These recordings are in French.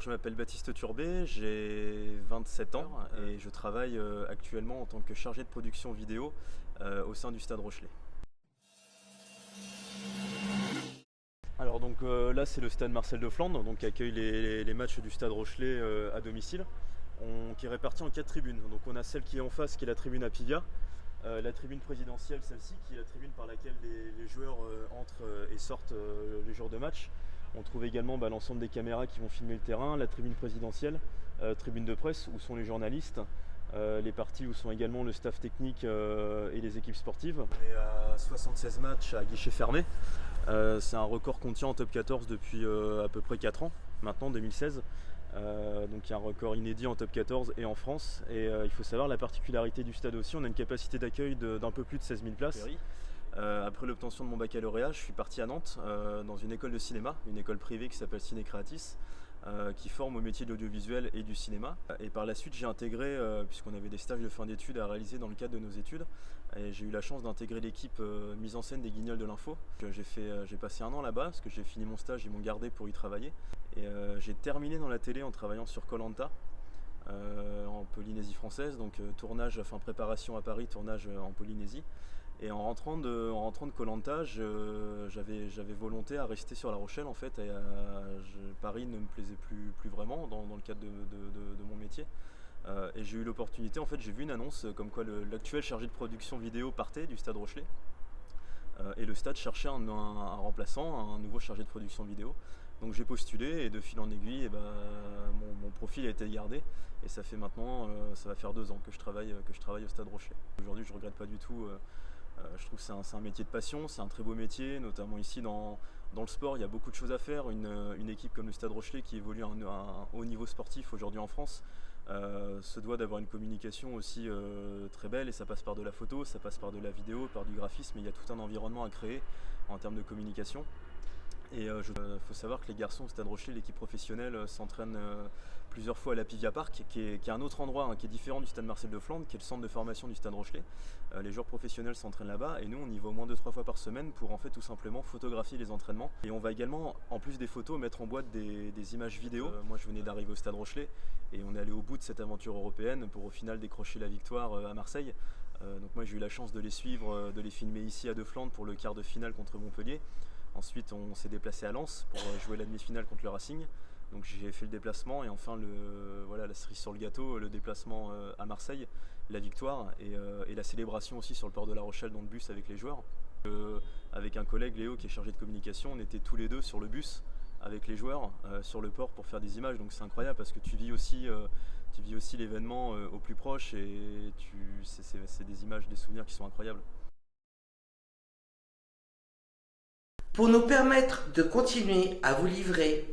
je m'appelle Baptiste Turbet, j'ai 27 ans et je travaille actuellement en tant que chargé de production vidéo au sein du Stade Rochelet. Alors donc là c'est le Stade Marcel de Flandre donc, qui accueille les matchs du Stade Rochelet à domicile, qui est réparti en 4 tribunes. Donc on a celle qui est en face qui est la tribune à Pivia, la tribune présidentielle celle-ci qui est la tribune par laquelle les joueurs entrent et sortent les jours de match. On trouve également l'ensemble des caméras qui vont filmer le terrain, la tribune présidentielle, tribune de presse où sont les journalistes, les parties où sont également le staff technique et les équipes sportives. On est à 76 matchs à guichet fermé. C'est un record qu'on tient en top 14 depuis à peu près 4 ans, maintenant 2016. Donc il y a un record inédit en top 14 et en France. Et il faut savoir la particularité du stade aussi, on a une capacité d'accueil d'un peu plus de 16 000 places. Après l'obtention de mon baccalauréat, je suis parti à Nantes dans une école de cinéma, une école privée qui s'appelle Ciné Creatis, qui forme au métier de l'audiovisuel et du cinéma. Et par la suite, j'ai intégré, puisqu'on avait des stages de fin d'études à réaliser dans le cadre de nos études, et j'ai eu la chance d'intégrer l'équipe mise en scène des Guignols de l'info. J'ai passé 1 an là-bas, parce que j'ai fini mon stage, ils m'ont gardé pour y travailler. Et j'ai terminé dans la télé en travaillant sur Koh Lanta, en Polynésie française, donc préparation à Paris, tournage en Polynésie. Et en rentrant de Koh Lanta, j'avais volonté à rester sur La Rochelle en fait. Et Paris ne me plaisait plus vraiment dans le cadre de mon métier. Et j'ai eu l'opportunité, en fait j'ai vu une annonce comme quoi l'actuel chargé de production vidéo partait du Stade Rochelet. Et le stade cherchait un remplaçant, un nouveau chargé de production vidéo. Donc j'ai postulé et de fil en aiguille, mon profil a été gardé. Et ça fait maintenant, ça va faire 2 ans que je travaille au Stade Rochelet. Aujourd'hui je ne regrette pas du tout. Je trouve que c'est un métier de passion, c'est un très beau métier, notamment ici dans le sport, il y a beaucoup de choses à faire. Une équipe comme le Stade Rochelet qui évolue à un haut niveau sportif aujourd'hui en France se doit d'avoir une communication aussi très belle, et ça passe par de la photo, ça passe par de la vidéo, par du graphisme, et il y a tout un environnement à créer en termes de communication. Et il faut savoir que les garçons au Stade Rochelet, l'équipe professionnelle, s'entraînent plusieurs fois à la Pivia Park, qui est un autre endroit qui est différent du Stade Marcel de Flandre, qui est le centre de formation du Stade Rochelet. Les joueurs professionnels s'entraînent là-bas et nous on y va au moins 2-3 fois par semaine pour en fait tout simplement photographier les entraînements. Et on va également, en plus des photos, mettre en boîte des images vidéo. Moi je venais d'arriver au Stade Rochelet et on est allé au bout de cette aventure européenne pour au final décrocher la victoire à Marseille. Donc moi j'ai eu la chance de les suivre, de les filmer ici à De Flandre pour le quart de finale contre Montpellier. Ensuite on s'est déplacé à Lens pour jouer la demi-finale contre le Racing. Donc j'ai fait le déplacement et enfin la cerise sur le gâteau, le déplacement à Marseille, la victoire et la célébration aussi sur le port de La Rochelle dans le bus avec les joueurs. Avec un collègue Léo qui est chargé de communication, on était tous les deux sur le bus avec les joueurs sur le port pour faire des images. Donc c'est incroyable parce que tu vis aussi l'événement au plus proche et c'est des images, des souvenirs qui sont incroyables. Pour nous permettre de continuer à vous livrer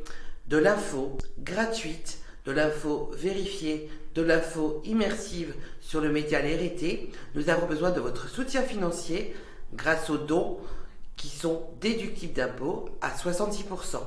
de l'info gratuite, de l'info vérifiée, de l'info immersive sur le média LRT, nous avons besoin de votre soutien financier grâce aux dons qui sont déductibles d'impôts à 66%.